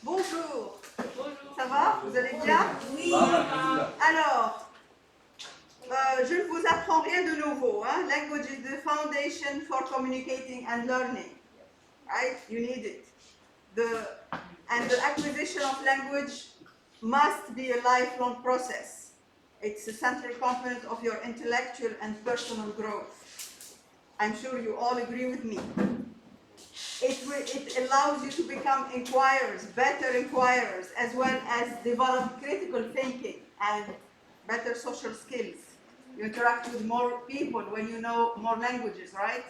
Bonjour. Bonjour. Ça va? Vous allez bien? Oui. Alors, je ne vous apprends rien de nouveau. Hein? Language is the foundation for communicating and learning. Right? You need it. And the acquisition of language must be a lifelong process. It's a central component of your intellectual and personal growth. I'm sure you all agree with me. It allows you to become inquirers, better inquirers, as well as develop critical thinking and better social skills. You interact with more people when you know more languages, right?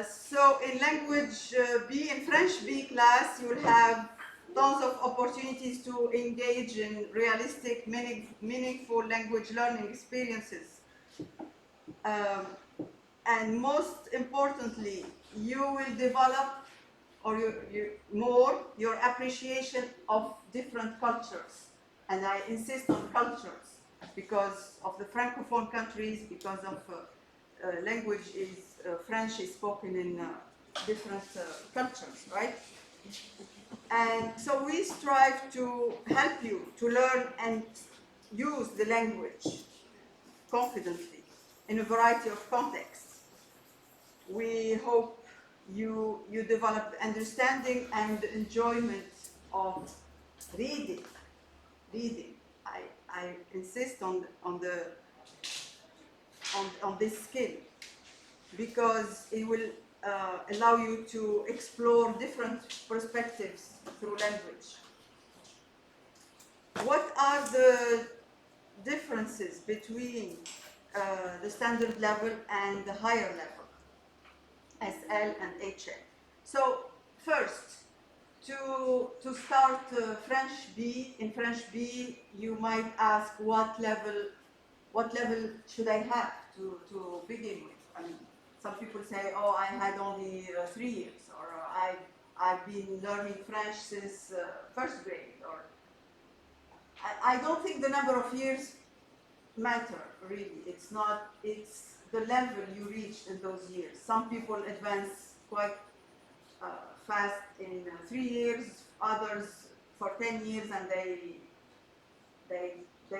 So in language B, in French B class, you will have tons of opportunities to engage in realistic, meaningful language learning experiences. And most importantly, you will develop your appreciation of different cultures. And I insist on cultures because of the Francophone countries, because of language is French is spoken in different cultures, right? And so we strive to help you to learn and use the language confidently in a variety of contexts. We hope you develop understanding and enjoyment of reading. I insist on this skill because it will allow you to explore different perspectives through language. What are the differences between the standard level and the higher level, SL and HL? So first, to start French B, in French B, you might ask what level should I have to begin with? I mean, some people say, oh, I had only 3 years, or I've been learning French since first grade, or I don't think the number of years matter, really. It's the level you reach in those years. Some people advance quite fast in 3 years, others for 10 years, and they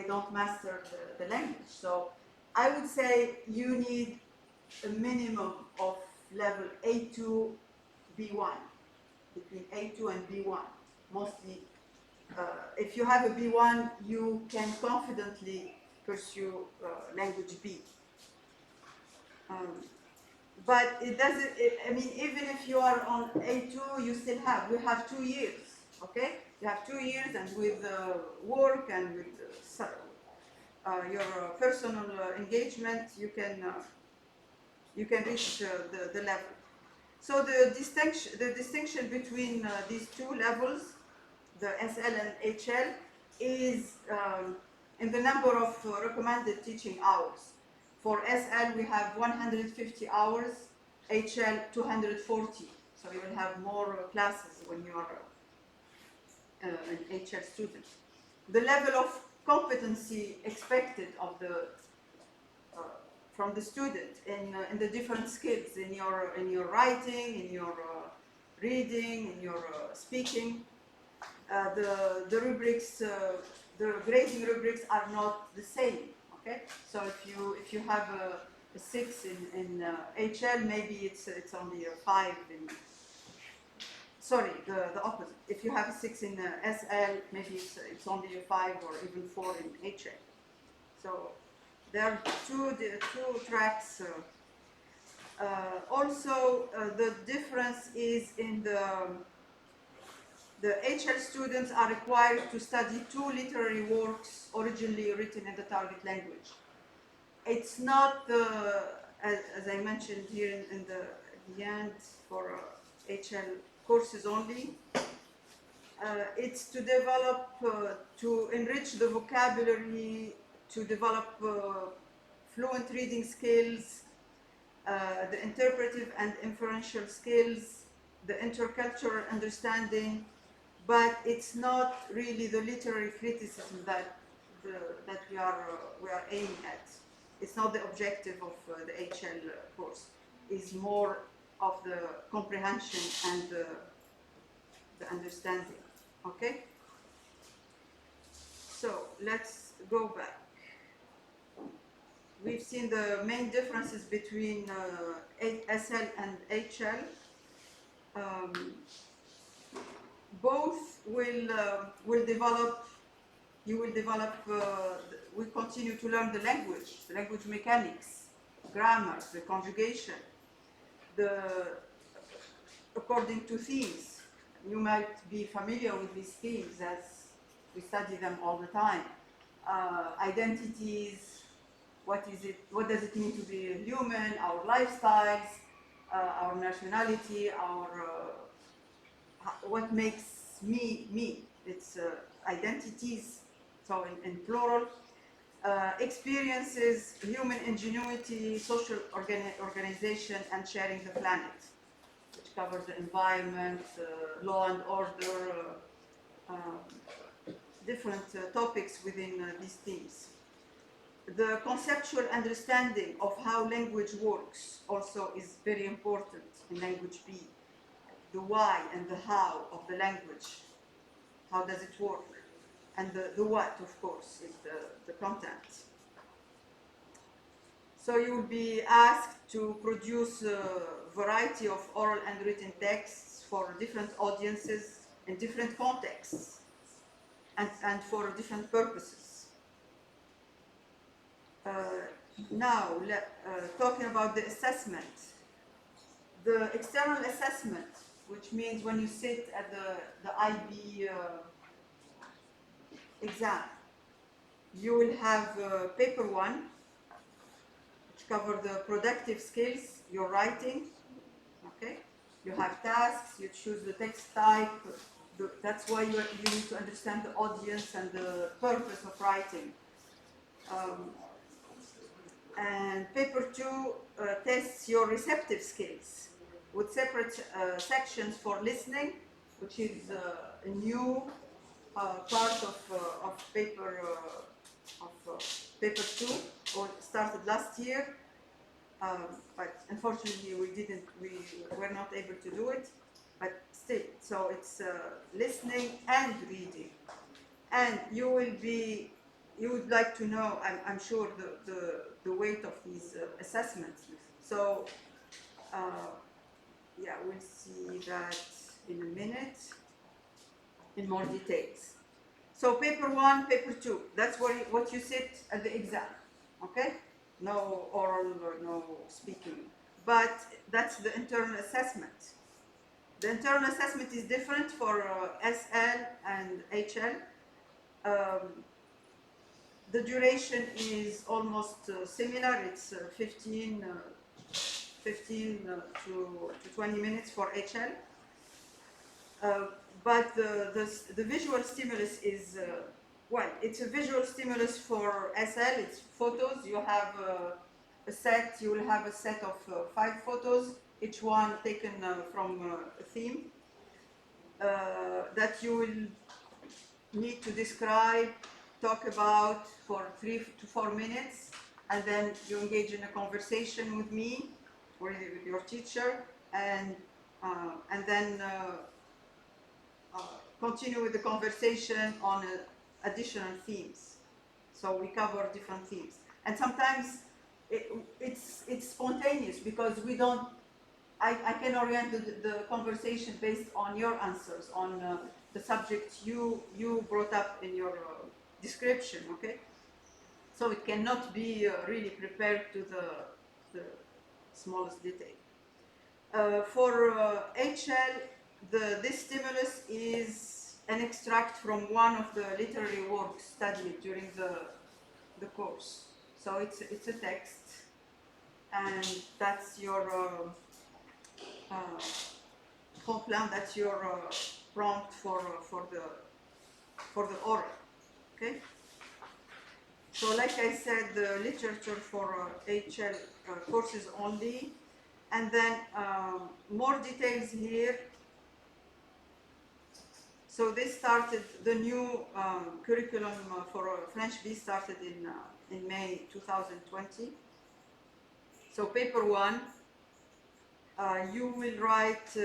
don't master the language. So I would say you need a minimum of level A2, B1, between A2 and B1. Mostly, if you have a B1, you can confidently pursue language B. But it doesn't, I mean, even if you are on A2, we have 2 years, okay? You have 2 years, and with work and with your personal engagement, you can reach the level. So the distinction between these two levels, the SL and HL, is in the number of recommended teaching hours. For SL, we have 150 hours, HL 240. So you will have more classes when you are an HL student. The level of competency expected of from the student in the different skills, in your writing, in your reading, in your speaking. The rubrics, the grading rubrics are not the same. Okay, so if you have a 6 in HL, maybe it's only a 5 in. Sorry, the opposite. If you have a 6 in SL, maybe it's only a 5 or even 4 in HL. So there are two tracks. Also, the difference is in the HL students are required to study 2 literary works originally written in the target language. It's not, as I mentioned here in the end, for HL courses only. It's to develop, to enrich the vocabulary, to develop fluent reading skills, the interpretive and inferential skills, the intercultural understanding, but it's not really the literary criticism that we are aiming at. It's not the objective of the HL course. It's more of the comprehension and the understanding. Okay? So let's go back. We've seen the main differences between SL and HL. Both will develop. You will develop. We continue to learn the language mechanics, grammar, the conjugation, the according to themes. You might be familiar with these themes as we study them all the time. Identities, what is it? What does it mean to be human? Our lifestyles, our nationality, our what makes me me. It's identities. So in plural, experiences, human ingenuity, social organization, and sharing the planet, which covers the environment, law and order, different topics within these themes. The conceptual understanding of how language works also is very important in language B. The why and the how of the language. How does it work? And the what, of course, is the content. So you will be asked to produce a variety of oral and written texts for different audiences in different contexts and for different purposes. Now, talking about the assessment. The external assessment, which means when you sit at the IB exam, you will have paper 1, which cover the productive skills, your writing, okay? You have tasks, you choose the text type, that's why you need to understand the audience and the purpose of writing. And paper 2 tests your receptive skills with separate sections for listening, which is a new part of paper 2, or started last year, but unfortunately we were not able to do it. But still, so it's listening and reading, and you would like to know, I'm sure, the weight of these assessments. So yeah, we'll see that in a minute in more details. So paper 1, paper 2, that's what you sit at the exam, okay? No oral or no speaking, but that's the internal assessment. The internal assessment is different for SL and HL. The duration is almost similar. It's 15 to 20 minutes for HL. But the visual stimulus is, well, it's a visual stimulus for SL. It's photos. You have you will have a set of 5 photos, each one taken from a theme that you will need to describe, talk about for 3 to 4 minutes, and then you engage in a conversation with me or with your teacher, and then continue with the conversation on additional themes. So we cover different themes, and sometimes it's spontaneous because we don't. I can orient the conversation based on your answers, on the subject you brought up in your description, okay? So it cannot be really prepared to the smallest detail. For HL, this stimulus is an extract from one of the literary works studied during the course. So it's a text, and that's your plan, that's your prompt for the oral, okay? So like I said, the literature for HL courses only, and then more details here. So this started, the new curriculum for French B started in May 2020. So paper 1, you will write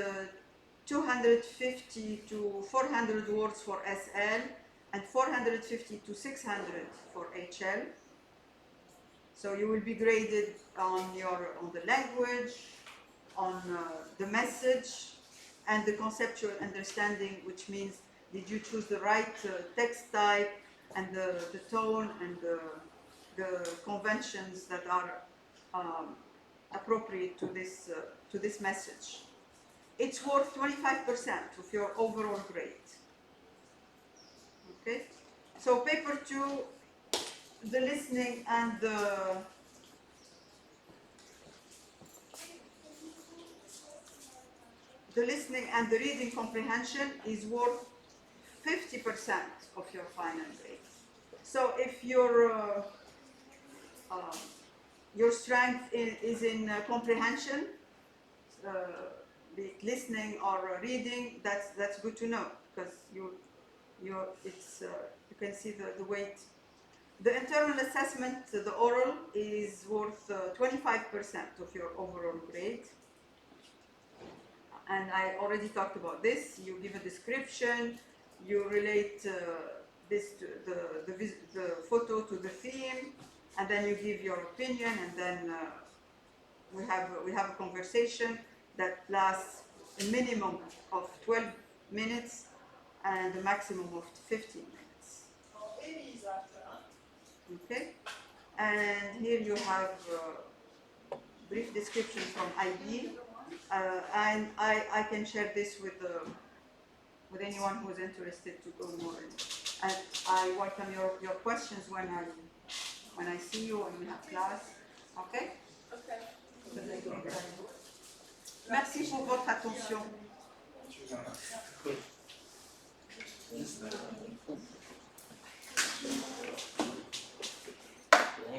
250 to 400 words for SL, and 450 to 600 for HL. So you will be graded on the language, on the message, and the conceptual understanding, which means did you choose the right text type and the tone and the conventions that are appropriate to this message. It's worth 25% of your overall grade. Okay, so paper 2, the listening and the listening and the reading comprehension is worth 50% of your final grade. So if your strength is in comprehension, be it listening or reading, that's good to know, because you can see the weight. The internal assessment, the oral, is worth 25% of your overall grade. And I already talked about this. You give a description, you relate this to the photo to the theme, and then you give your opinion, and then we have a conversation that lasts a minimum of 12 minutes and a maximum of 15 minutes. Okay, and here you have a brief description from IB, and I can share this with anyone who is interested to go more in. And I welcome your questions when I see you, when we have class. Okay? Okay. Merci pour votre attention.